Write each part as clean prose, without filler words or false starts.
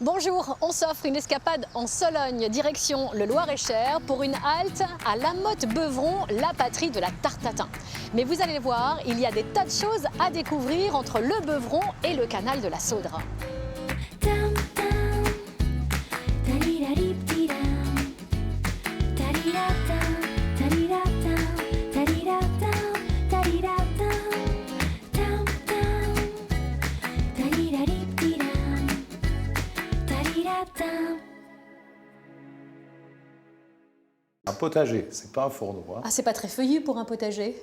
Bonjour, on s'offre une escapade en Sologne, direction le Loir-et-Cher, pour une halte à La Motte-Beuvron, la patrie de la tarte tatin. Mais vous allez voir, il y a des tas de choses à découvrir entre le Beuvron et le canal de la Saudre. Un potager, c'est pas un fourneau. Hein. Ah, c'est pas très feuillu pour un potager.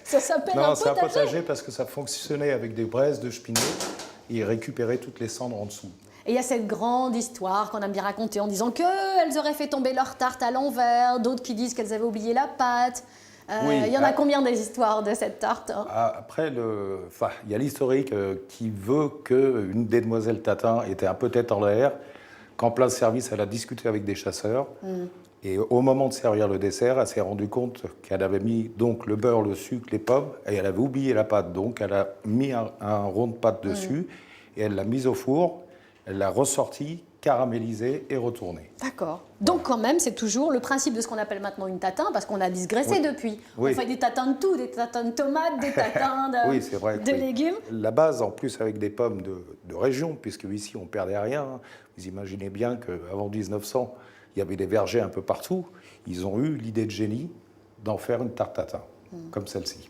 Ça s'appelle un Non, potager. c'est un potager parce que ça fonctionnait avec des braises de chepinot et récupérait toutes les cendres en dessous. Et il y a cette grande histoire qu'on aime bien raconter en disant qu'elles auraient fait tomber leur tarte à l'envers, d'autres qui disent qu'elles avaient oublié la pâte. Oui, il y en a combien des histoires de cette tarte? Après, il y a l'historique qui veut qu'une des demoiselles Tatin était un peu tête en l'air, qu'en plein service, elle a discuté avec des chasseurs. Et au moment de servir le dessert, elle s'est rendue compte qu'elle avait mis donc le beurre, le sucre, les pommes, et elle avait oublié la pâte. Donc elle a mis un rond de pâte dessus, et elle l'a mise au four, elle l'a ressorti, caramélisé et retourné. D'accord. Donc quand même, c'est toujours le principe de ce qu'on appelle maintenant une tatin, parce qu'on a digressé depuis. Oui. On fait des tatins de tout, des tatins de tomates, des tatins de, Oui, c'est vrai, de légumes. La base, en plus, avec des pommes de région, puisque ici, on ne perdait rien. Hein. Vous imaginez bien qu'avant 1900, il y avait des vergers un peu partout. Ils ont eu l'idée de génie d'en faire une tarte tatin, comme celle-ci.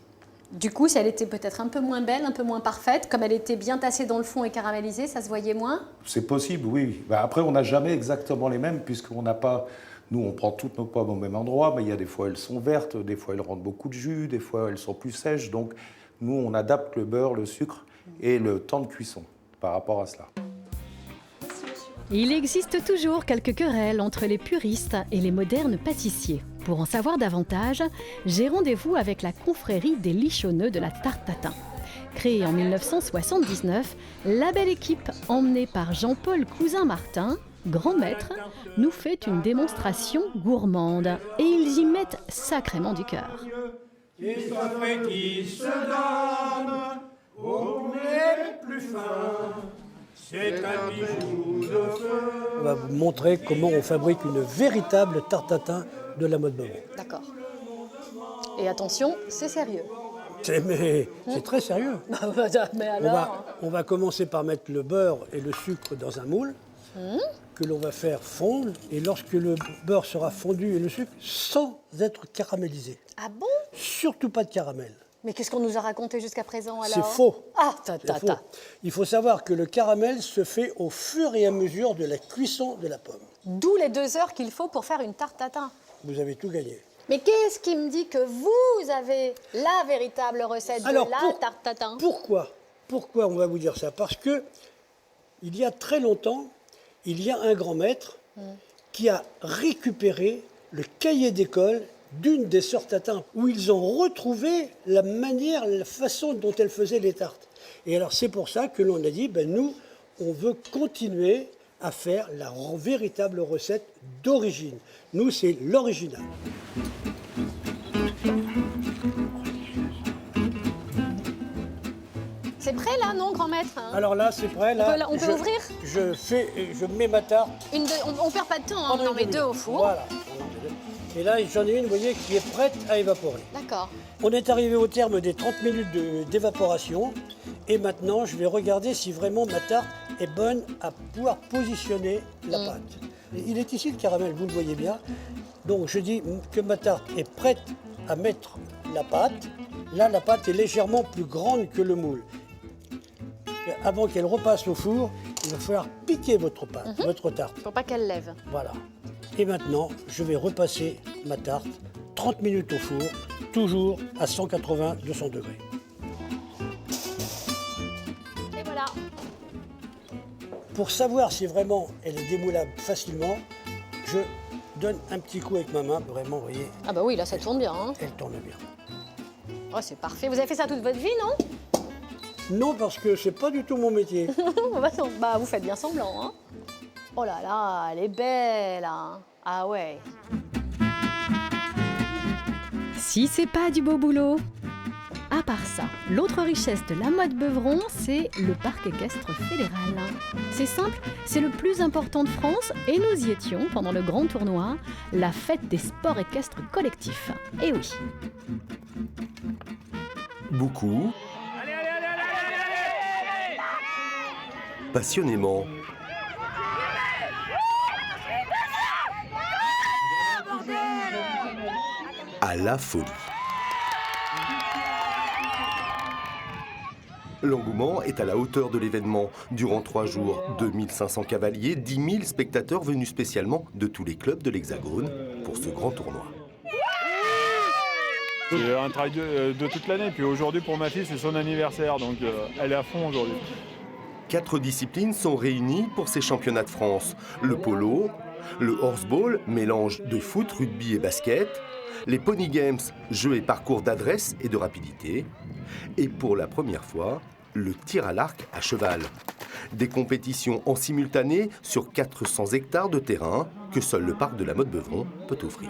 Du coup, si elle était peut-être un peu moins belle, un peu moins parfaite, comme elle était bien tassée dans le fond et caramélisée, ça se voyait moins? C'est possible, oui. Après, on n'a jamais exactement les mêmes, puisqu'on n'a pas... Nous, on prend toutes nos pommes au même endroit, mais il y a des fois, elles sont vertes, des fois, elles rendent beaucoup de jus, des fois, elles sont plus sèches. Donc, nous, on adapte le beurre, le sucre et le temps de cuisson par rapport à cela. Il existe toujours quelques querelles entre les puristes et les modernes pâtissiers. Pour en savoir davantage, j'ai rendez-vous avec la confrérie des Lichonneux de la tarte tatin. Créée en 1979, la belle équipe, emmenée par Jean-Paul Cousin-Martin, grand maître, nous fait une démonstration gourmande. Et ils y mettent sacrément du cœur. Qui soit frais, qui se donne au lait plus fin. C'est un bijou de feu. On va vous montrer comment on fabrique une véritable tarte tatin de la Motte-Beuvron. D'accord. Et attention, c'est sérieux. C'est très sérieux. Mais alors? On va commencer par mettre le beurre et le sucre dans un moule que l'on va faire fondre. Et lorsque le beurre sera fondu et le sucre, sans être caramélisé. Ah bon? Surtout pas de caramel. Mais qu'est-ce qu'on nous a raconté jusqu'à présent alors? C'est faux. Ah, C'est faux. Il faut savoir que le caramel se fait au fur et à mesure de la cuisson de la pomme. D'où les 2 heures qu'il faut pour faire une tarte tatin. Vous avez tout gagné. Mais qu'est-ce qui me dit que vous avez la véritable recette de la tarte tatin? Pourquoi on va vous dire ça? Parce que il y a très longtemps, il y a un grand maître qui a récupéré le cahier d'école d'une des sœurs Tatin, où ils ont retrouvé la manière, la façon dont elles faisaient les tartes. Et alors c'est pour ça que l'on a dit, nous, on veut continuer à faire la véritable recette d'origine. Nous, c'est l'original. C'est prêt là, non, grand maître? Alors là, c'est prêt. Là, on peut ouvrir? Je mets ma tarte. On perd pas de temps, hein, on en met 2 au four. Voilà. Et là, j'en ai une, vous voyez, qui est prête à évaporer. D'accord. On est arrivé au terme des 30 minutes d'évaporation. Et maintenant, je vais regarder si vraiment ma tarte est bonne à pouvoir positionner la pâte. Il est ici le caramel, vous le voyez bien. Donc, je dis que ma tarte est prête à mettre la pâte. Là, la pâte est légèrement plus grande que le moule. Et avant qu'elle repasse au four, il va falloir piquer votre pâte, votre tarte. Pour pas qu'elle lève. Voilà. Et maintenant, je vais repasser ma tarte 30 minutes au four, toujours à 180-200 degrés. Et voilà. Pour savoir si vraiment elle est démoulable facilement, je donne un petit coup avec ma main, vraiment, vous voyez. Ah bah oui, là ça tourne bien. Hein. Elle tourne bien. Oh, c'est parfait. Vous avez fait ça toute votre vie, non? Non, parce que c'est pas du tout mon métier. Bah, vous faites bien semblant, hein. Oh là là, elle est belle, hein. Ah ouais. Si c'est pas du beau boulot, À part ça, l'autre richesse de la mode Beuvron, c'est le parc équestre fédéral. C'est simple, c'est le plus important de France et nous y étions pendant le grand tournoi, la fête des sports équestres collectifs. Et oui. Beaucoup, passionnément, à la folie. L'engouement est à la hauteur de l'événement. Durant 3 jours, 2500 cavaliers, 10 000 spectateurs venus spécialement de tous les clubs de l'Hexagone pour ce grand tournoi. C'est un travail de toute l'année. Puis aujourd'hui, pour ma fille, c'est son anniversaire, donc elle est à fond aujourd'hui. 4 disciplines sont réunies pour ces championnats de France. Le polo, le horseball, mélange de foot, rugby et basket, les pony games, jeux et parcours d'adresse et de rapidité, et pour la première fois, le tir à l'arc à cheval. Des compétitions en simultané sur 400 hectares de terrain que seul le parc de la Motte Beuvron peut offrir.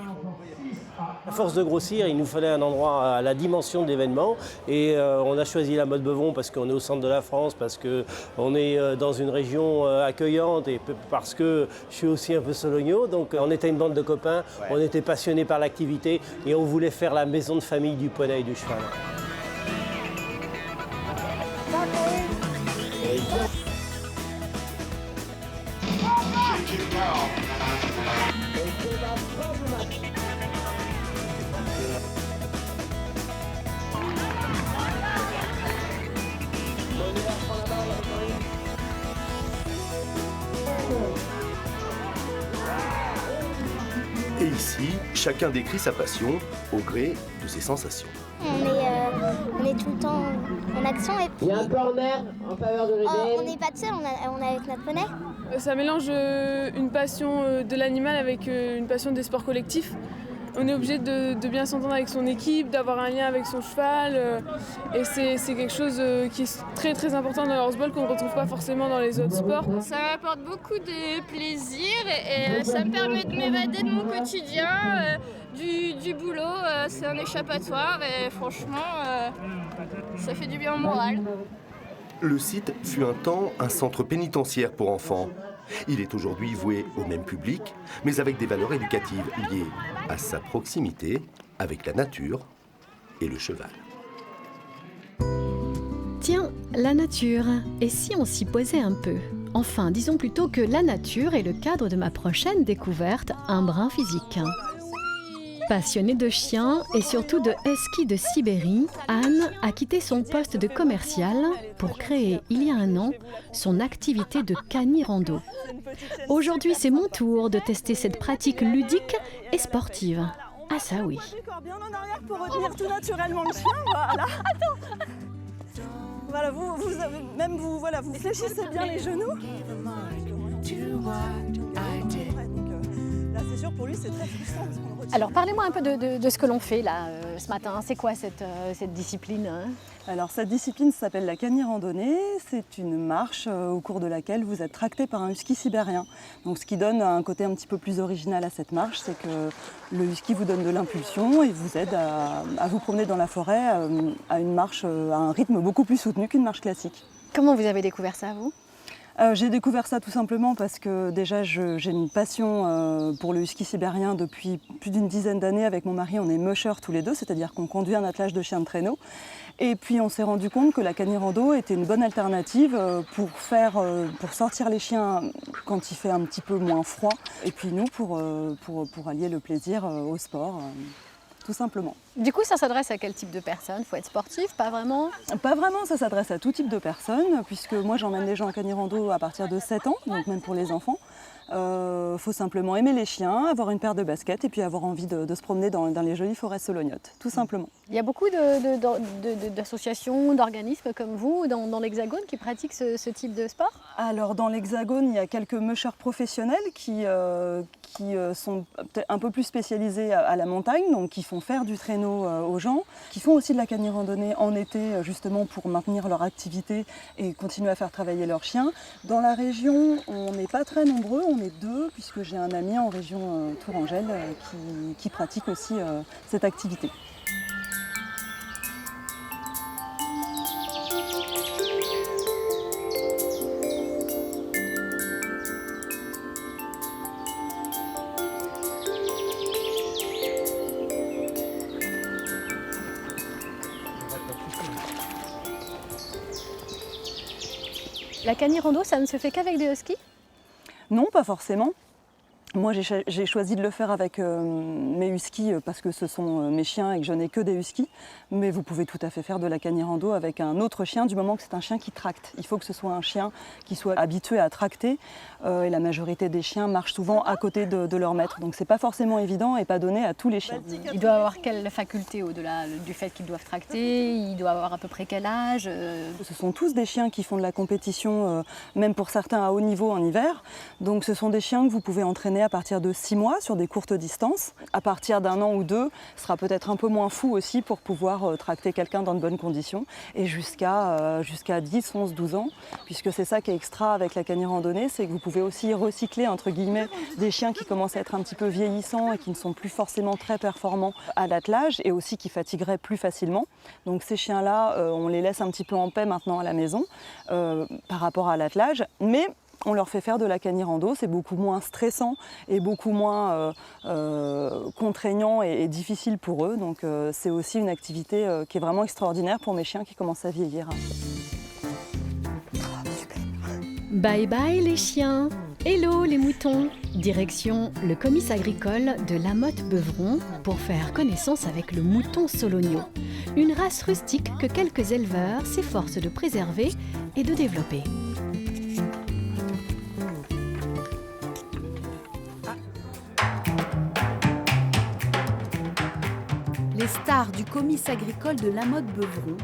À force de grossir, il nous fallait un endroit à la dimension de l'événement et on a choisi la Motte Beuvron parce qu'on est au centre de la France, parce qu'on est dans une région accueillante et parce que je suis aussi un peu sologno. Donc on était une bande de copains, on était passionnés par l'activité et on voulait faire la maison de famille du poney et du cheval. Et ici, chacun décrit sa passion au gré de ses sensations. On est tout le temps en action et puis Il y a un corner en faveur de l'aider. on n'est pas seul, on est avec notre poney. Ça mélange une passion de l'animal avec une passion des sports collectifs. On est obligé de bien s'entendre avec son équipe, d'avoir un lien avec son cheval. Et c'est quelque chose qui est très très important dans le horseball qu'on ne retrouve pas forcément dans les autres sports. Ça m'apporte beaucoup de plaisir et ça me permet de m'évader de mon quotidien, du boulot. C'est un échappatoire et franchement, ça fait du bien au moral. Le site fut un temps un centre pénitentiaire pour enfants. Il est aujourd'hui voué au même public, mais avec des valeurs éducatives liées à sa proximité avec la nature et le cheval. Tiens, la nature, et si on s'y posait un peu? Enfin, disons plutôt que la nature est le cadre de ma prochaine découverte, un brin physique. Passionnée de chiens et surtout de husky de Sibérie, Anne a quitté son poste de commercial pour créer, il y a un an, son activité de cani-rando. Aujourd'hui, c'est mon tour de tester cette pratique ludique et sportive. Ah ça oui. Bien en arrière pour retenir tout naturellement le chien, voilà. Attends. Voilà, vous fléchissez bien les genoux. Là, c'est sûr, pour lui, c'est très frustrant. Alors, parlez-moi un peu de ce que l'on fait là ce matin. C'est quoi cette discipline, hein? Alors, cette discipline s'appelle la cani-randonnée. C'est une marche au cours de laquelle vous êtes tracté par un husky sibérien. Donc, ce qui donne un côté un petit peu plus original à cette marche, c'est que le husky vous donne de l'impulsion et vous aide à vous promener dans la forêt à une marche, à un rythme beaucoup plus soutenu qu'une marche classique. Comment vous avez découvert ça, vous ? J'ai découvert ça tout simplement parce que déjà j'ai une passion pour le husky sibérien depuis plus d'une dizaine d'années. Avec mon mari, on est mushers tous les deux, c'est-à-dire qu'on conduit un attelage de chiens de traîneau. Et puis on s'est rendu compte que la cani-rando était une bonne alternative pour sortir les chiens quand il fait un petit peu moins froid. Et puis nous pour allier le plaisir au sport. Tout simplement. Du coup, ça s'adresse à quel type de personnes? Il faut être sportif, pas vraiment? Pas vraiment, ça s'adresse à tout type de personnes, puisque moi j'emmène les gens en cani-rando à partir de 7 ans, donc même pour les enfants. Faut simplement aimer les chiens, avoir une paire de baskets et puis avoir envie de se promener dans les jolies forêts solognotes, tout simplement. Il y a beaucoup d'associations, d'organismes comme vous dans l'Hexagone qui pratiquent ce type de sport? Alors dans l'Hexagone, il y a quelques mushers professionnels qui sont peut-être un peu plus spécialisés à la montagne, donc qui font faire du traîneau aux gens, qui font aussi de la cani-randonnée en été justement pour maintenir leur activité et continuer à faire travailler leurs chiens. Dans la région, on n'est pas très nombreux, on est 2 puisque j'ai un ami en région Tourangelle qui pratique aussi cette activité. La Cani-Rando, ça ne se fait qu'avec des huskies? Non, pas forcément. Moi, j'ai choisi de le faire avec mes huskies parce que ce sont mes chiens et que je n'ai que des huskies. Mais vous pouvez tout à fait faire de la Cani-Rando avec un autre chien, du moment que c'est un chien qui tracte. Il faut que ce soit un chien qui soit habitué à tracter. Et la majorité des chiens marchent souvent à côté de leur maître. Donc c'est pas forcément évident et pas donné à tous les chiens. Ils doivent avoir quelle faculté au-delà du fait qu'ils doivent tracter? Ils doivent avoir à peu près quel âge? Ce sont tous des chiens qui font de la compétition, même pour certains à haut niveau en hiver. Donc ce sont des chiens que vous pouvez entraîner à partir de 6 mois sur des courtes distances. À partir d'1 an ou 2, ce sera peut-être un peu moins fou aussi pour pouvoir tracter quelqu'un dans de bonnes conditions. Et jusqu'à 10, 11, 12 ans, puisque c'est ça qui est extra avec la Cani-Randonnée, c'est que vous pouvez aussi recycler, entre guillemets, des chiens qui commencent à être un petit peu vieillissants et qui ne sont plus forcément très performants à l'attelage et aussi qui fatigueraient plus facilement. Donc ces chiens-là, on les laisse un petit peu en paix maintenant à la maison par rapport à l'attelage. Mais on leur fait faire de la Cani-Rando, c'est beaucoup moins stressant et beaucoup moins contraignant et difficile pour eux. Donc c'est aussi une activité qui est vraiment extraordinaire pour mes chiens qui commencent à vieillir. Bye bye les chiens, hello les moutons. Direction le comice agricole de La Motte-Beuvron pour faire connaissance avec le mouton Sologno, une race rustique que quelques éleveurs s'efforcent de préserver et de développer. Les stars du comice agricole de La Motte-Beuvron,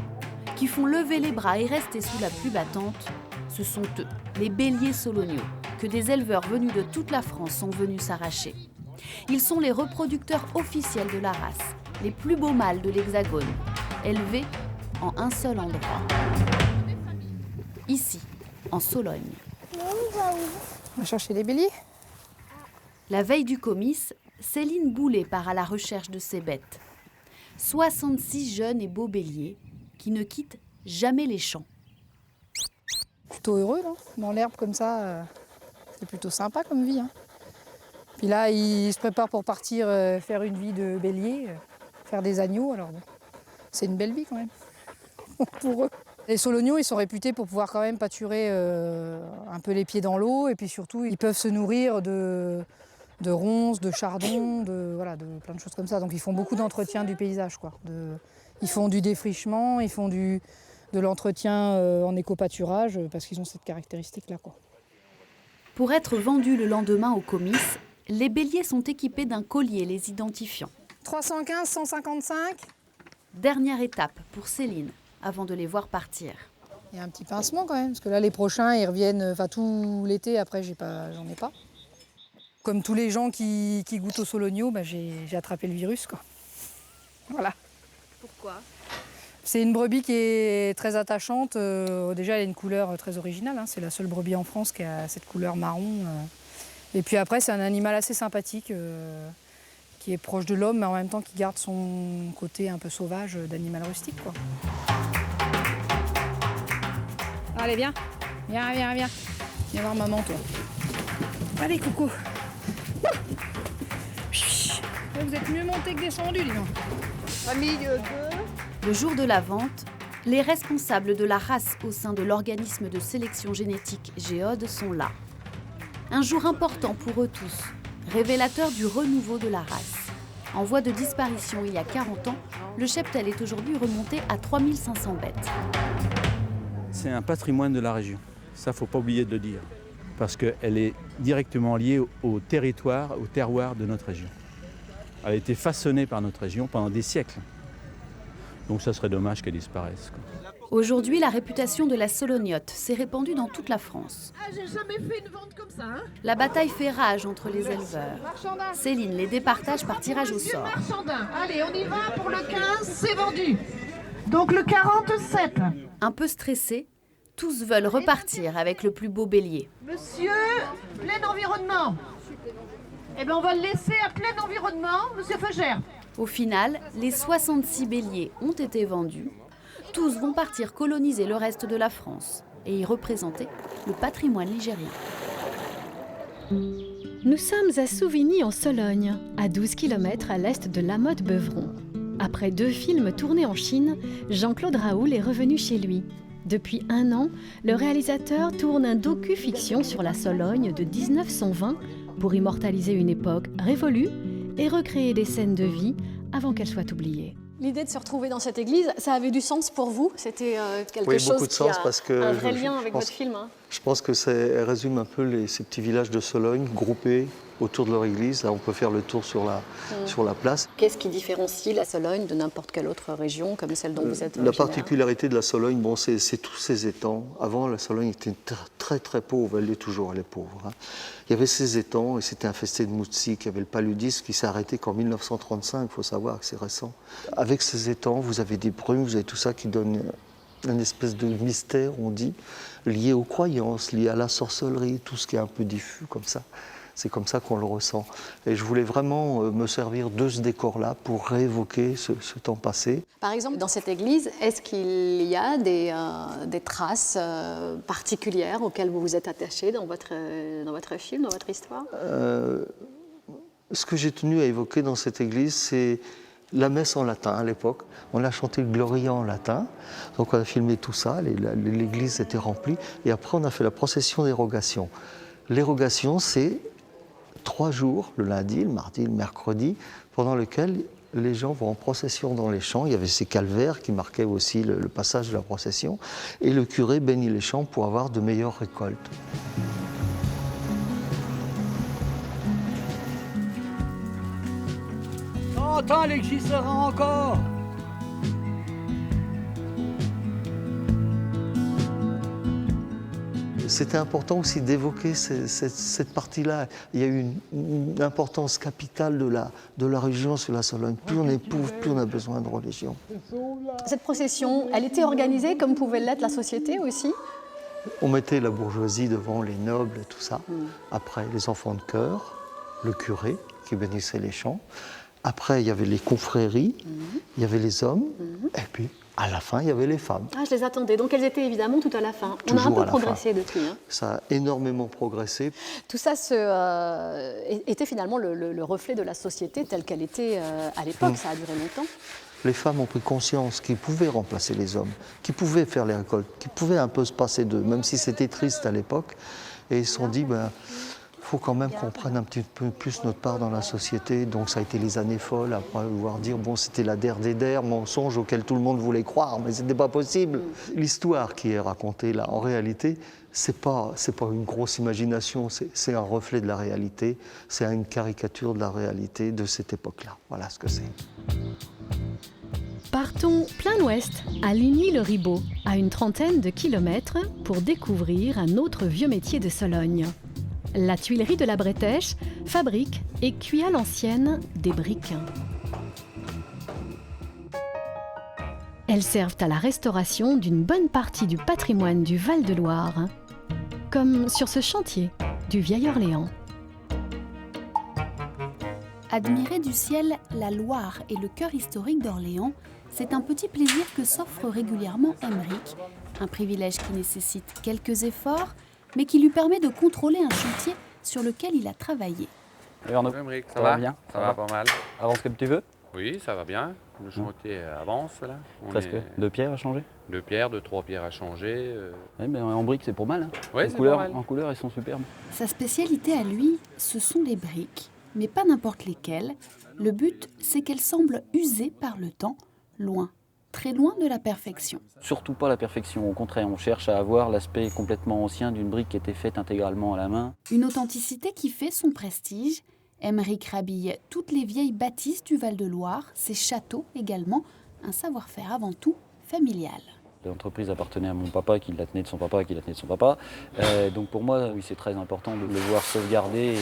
qui font lever les bras et rester sous la pluie battante, ce sont eux, les béliers Sologno, que des éleveurs venus de toute la France sont venus s'arracher. Ils sont les reproducteurs officiels de la race, les plus beaux mâles de l'Hexagone, élevés en un seul endroit. Ici, en Sologne. On va chercher les béliers. La veille du comice, Céline Boulet part à la recherche de ses bêtes. 66 jeunes et beaux béliers qui ne quittent jamais les champs. Plutôt heureux, là, dans l'herbe comme ça, c'est plutôt sympa comme vie. Hein. Puis là, ils se préparent pour partir faire une vie de bélier, faire des agneaux, alors bon, c'est une belle vie quand même, pour eux. Les Solognos, ils sont réputés pour pouvoir quand même pâturer un peu les pieds dans l'eau, et puis surtout, ils peuvent se nourrir de ronces, de chardons, de plein de choses comme ça. Donc ils font beaucoup d'entretien du paysage, quoi. Ils font du défrichement, ils font de l'entretien en éco-pâturage, parce qu'ils ont cette caractéristique-là, quoi. Pour être vendus le lendemain au comice, les béliers sont équipés d'un collier les identifiant. 315, 155. Dernière étape pour Céline, avant de les voir partir. Il y a un petit pincement quand même, parce que là les prochains ils reviennent, tout l'été, après j'en ai pas. Comme tous les gens qui goûtent au Sologno, j'ai attrapé le virus, quoi. Voilà. Pourquoi ? C'est une brebis qui est très attachante. Déjà, elle a une couleur très originale. Hein. C'est la seule brebis en France qui a cette couleur marron. Et puis après, c'est un animal assez sympathique, qui est proche de l'homme, mais en même temps qui garde son côté un peu sauvage d'animal rustique, quoi. Allez, viens. Viens voir maman, toi. Allez, coucou. Vous êtes mieux monté que descendu, dis donc. Famille 2. Le jour de la vente, les responsables de la race au sein de l'organisme de sélection génétique Géode sont là. Un jour important pour eux tous, révélateur du renouveau de la race. En voie de disparition il y a 40 ans, le cheptel est aujourd'hui remonté à 3500 bêtes. C'est un patrimoine de la région. Ça, il ne faut pas oublier de le dire. Parce qu'elle est directement liée au territoire, au terroir de notre région. Elle a été façonnée par notre région pendant des siècles. Donc ça serait dommage qu'elle disparaisse, quoi. Aujourd'hui, la réputation de la solognotte s'est répandue dans toute la France. Ah, j'ai jamais fait une vente comme ça, hein. La bataille fait rage entre les éleveurs. Céline les départage par tirage au sort. Allez, on y va pour le 15, c'est vendu. Donc le 47. Un peu stressés, tous veulent repartir avec le plus beau bélier. Monsieur, plein environnement. Eh bien, on va le laisser à plein environnement, monsieur Feugère. Au final, les 66 béliers ont été vendus. Tous vont partir coloniser le reste de la France et y représenter le patrimoine ligérien. Nous sommes à Souvigny en Sologne, à 12 km à l'est de La Motte-Beuvron. Après 2 films tournés en Chine, Jean-Claude Raoul est revenu chez lui. Depuis 1 an, le réalisateur tourne un docu-fiction sur la Sologne de 1920 pour immortaliser une époque révolue et recréer des scènes de vie avant qu'elles soient oubliées. L'idée de se retrouver dans cette église, ça avait du sens pour vous? C'était quelque chose beaucoup de sens qui a parce que un vrai lien avec votre film, hein. Je pense que ça résume un peu ces petits villages de Sologne groupés autour de leur église. Là, on peut faire le tour sur la place. Qu'est-ce qui différencie la Sologne de n'importe quelle autre région comme celle dont vous êtes La particularité de la Sologne, bon, c'est tous ces étangs. Avant, la Sologne était très très pauvre, elle est toujours, elle est pauvre, hein. Il y avait ces étangs et c'était infesté de moustiques. Il y avait le paludisme qui s'est arrêté qu'en 1935, il faut savoir que c'est récent. Avec ces étangs, vous avez des brumes, vous avez tout ça qui donne une espèce de mystère, on dit, lié aux croyances, lié à la sorcellerie, tout ce qui est un peu diffus comme ça. C'est comme ça qu'on le ressent. Et je voulais vraiment me servir de ce décor-là pour réévoquer ce temps passé. Par exemple, dans cette église, est-ce qu'il y a des traces particulières auxquelles vous vous êtes attaché dans votre film, dans votre histoire? Ce que j'ai tenu à évoquer dans cette église, c'est la messe en latin à l'époque. On a chanté le Gloria en latin, donc on a filmé tout ça, l'église était remplie, et après on a fait la procession d'érogation. L'érogation, c'est 3 jours, le lundi, le mardi, le mercredi, pendant lequel les gens vont en procession dans les champs. Il y avait ces calvaires qui marquaient aussi le passage de la procession, et le curé bénit les champs pour avoir de meilleures récoltes. Attends, elle existera encore. C'était important aussi d'évoquer cette partie-là. Il y a eu une importance capitale de la religion sur la Sologne. Plus on est pauvre, plus on a besoin de religion. Cette procession, elle était organisée comme pouvait l'être la société aussi? On mettait la bourgeoisie devant, les nobles et tout ça. Après, les enfants de chœur, le curé qui bénissait les champs. Après, il y avait les confréries, il y avait les hommes, et puis à la fin, il y avait les femmes. Ah, je les attendais. Donc elles étaient évidemment tout à la fin. Toujours on a un peu progressé depuis. Hein. Ça a énormément progressé. Tout ça était finalement le reflet de la société telle qu'elle était à l'époque. Ça a duré longtemps. Les femmes ont pris conscience qu'ils pouvaient remplacer les hommes, qu'ils pouvaient faire les récoltes, qu'ils pouvaient un peu se passer d'eux, même si c'était triste à l'époque. Et ils se sont dit, il faut quand même qu'on prenne un petit peu plus notre part dans la société. Donc ça a été les années folles, après pouvoir dire, bon, c'était la der des der, mensonge auquel tout le monde voulait croire, mais c'était pas possible. L'histoire qui est racontée là, en réalité, c'est pas une grosse imagination, c'est un reflet de la réalité, c'est une caricature de la réalité de cette époque-là. Voilà ce que c'est. Partons plein ouest, à Ligny-le-Ribaud, à une trentaine de kilomètres, pour découvrir un autre vieux métier de Sologne. La tuilerie de la Bretèche fabrique et cuit à l'ancienne des briques. Elles servent à la restauration d'une bonne partie du patrimoine du Val-de-Loire, comme sur ce chantier du Vieil Orléans. Admirer du ciel la Loire et le cœur historique d'Orléans, c'est un petit plaisir que s'offre régulièrement Aymeric, un privilège qui nécessite quelques efforts, mais qui lui permet de contrôler un chantier sur lequel il a travaillé. Arnaud, ça va bien? Ça va pas mal. Avance comme tu veux? Oui, ça va bien. Le chantier avance là. Presque. 2 pierres à changer? 2 pierres, 3 pierres à changer. Oui, mais en briques, c'est pour mal. Hein. Oui, c'est pas mal. En couleur, ils sont superbes. Sa spécialité à lui, ce sont les briques, mais pas n'importe lesquelles. Le but, c'est qu'elles semblent usées par le temps, loin. Très loin de la perfection. Surtout pas la perfection, au contraire, on cherche à avoir l'aspect complètement ancien d'une brique qui était faite intégralement à la main. Une authenticité qui fait son prestige. Aymeric rhabille toutes les vieilles bâtisses du Val-de-Loire, ses châteaux également, un savoir-faire avant tout familial. L'entreprise appartenait à mon papa, qui la tenait de son papa, qui la tenait de son papa. Donc pour moi, oui, c'est très important de le voir sauvegardé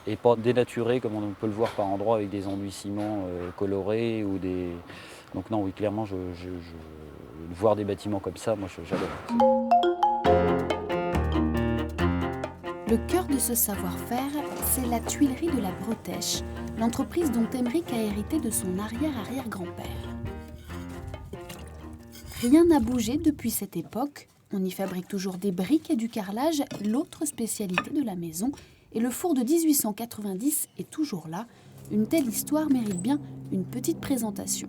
et pas dénaturé comme on peut le voir par endroits avec des enduits ciment colorés ou des... Donc non, oui, clairement, voir des bâtiments comme ça, moi, j'adore. Le cœur de ce savoir-faire, c'est la tuilerie de la Bretèche, l'entreprise dont Aymeric a hérité de son arrière-arrière-grand-père. Rien n'a bougé depuis cette époque. On y fabrique toujours des briques et du carrelage, l'autre spécialité de la maison. Et le four de 1890 est toujours là. Une telle histoire mérite bien une petite présentation.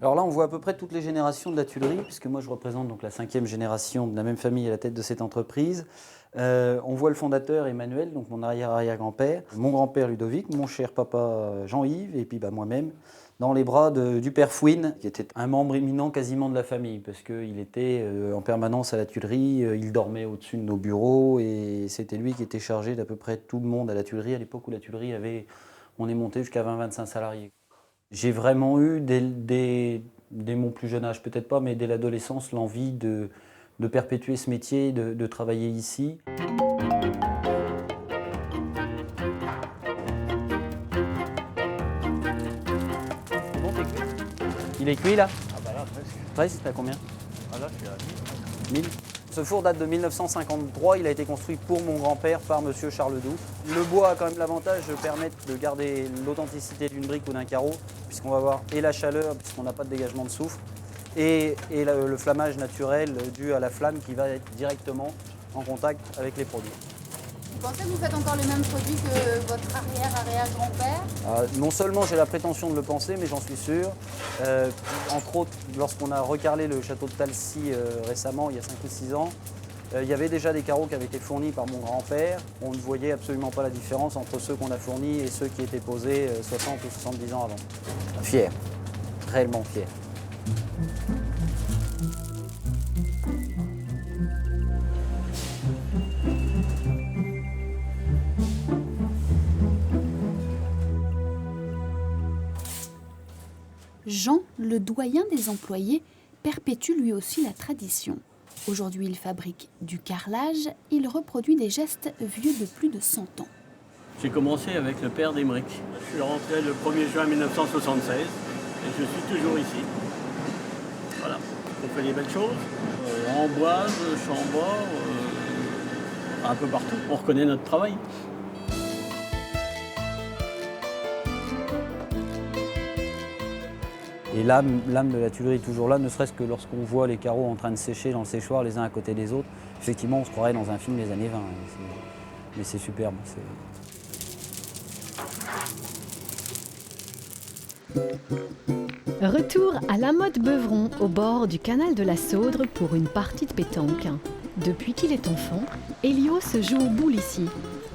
Alors là, on voit à peu près toutes les générations de la Tuilerie, puisque moi je représente donc la 5e génération de la même famille à la tête de cette entreprise. On voit le fondateur Emmanuel, donc mon arrière-arrière-grand-père, mon grand-père Ludovic, mon cher papa Jean-Yves, et puis moi-même, dans les bras du père Fouine, qui était un membre éminent quasiment de la famille, parce qu'il était en permanence à la Tuilerie, il dormait au-dessus de nos bureaux, et c'était lui qui était chargé d'à peu près tout le monde à la Tuilerie, à l'époque où la Tuilerie on est monté jusqu'à 20-25 salariés. J'ai vraiment eu, dès mon plus jeune âge, peut-être pas, mais dès l'adolescence, l'envie de perpétuer ce métier, de travailler ici. Il est cuit là? Ah bah là, presque. Presque, t'as combien? Ah là, je suis à 1000. Ce four date de 1953, il a été construit pour mon grand-père par monsieur Charles Doux. Le bois a quand même l'avantage de permettre de garder l'authenticité d'une brique ou d'un carreau, puisqu'on va avoir et la chaleur, puisqu'on n'a pas de dégagement de soufre, et le flammage naturel dû à la flamme qui va être directement en contact avec les produits. Vous pensez que vous faites encore les mêmes produits que votre arrière-arrière-grand-père? Non seulement j'ai la prétention de le penser, mais j'en suis sûr. Entre autres, lorsqu'on a recarrelé le château de Talcy récemment, il y a 5 ou 6 ans, il y avait déjà des carreaux qui avaient été fournis par mon grand-père. On ne voyait absolument pas la différence entre ceux qu'on a fournis et ceux qui étaient posés 60 ou 70 ans avant. Fier, réellement fier. Jean, le doyen des employés, perpétue lui aussi la tradition. Aujourd'hui, il fabrique du carrelage, il reproduit des gestes vieux de plus de 100 ans. J'ai commencé avec le père d'Emeric. Je suis rentré le 1er juin 1976 et je suis toujours ici. Voilà, on fait des belles choses. Amboise, Chambord, un peu partout. On reconnaît notre travail. Et l'âme de la Tuilerie est toujours là, ne serait-ce que lorsqu'on voit les carreaux en train de sécher dans le séchoir les uns à côté des autres. Effectivement, on se croirait dans un film des années 20. Mais c'est superbe. Retour à la Motte Beuvron, au bord du canal de la Saudre pour une partie de pétanque. Depuis qu'il est enfant, Elio se joue aux boules ici.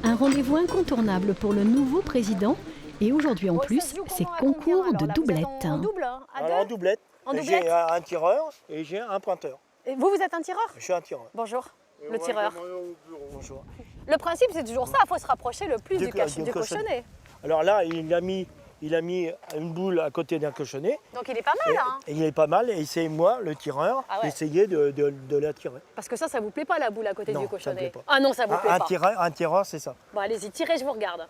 Un rendez-vous incontournable pour le nouveau président. Et aujourd'hui en plus, c'est concours de doublette. En doublette. J'ai un tireur et j'ai un pointeur. Et vous êtes un tireur? Je suis un tireur. Bonjour, le tireur. Bonjour. Le principe, c'est toujours ça, il faut se rapprocher le plus du cochonnet. Alors là, il a mis une boule à côté d'un cochonnet. Donc il est pas mal, hein? Et il est pas mal, et c'est moi, le tireur, essayer de la tirer. Parce que ça vous plaît pas, la boule à côté du cochonnet? Ça me plaît pas. Ah non, ça vous plaît pas. Un tireur, c'est ça. Bon, allez-y, tirez, je vous regarde.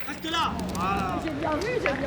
Reste là. J'ai bien vu, vous avez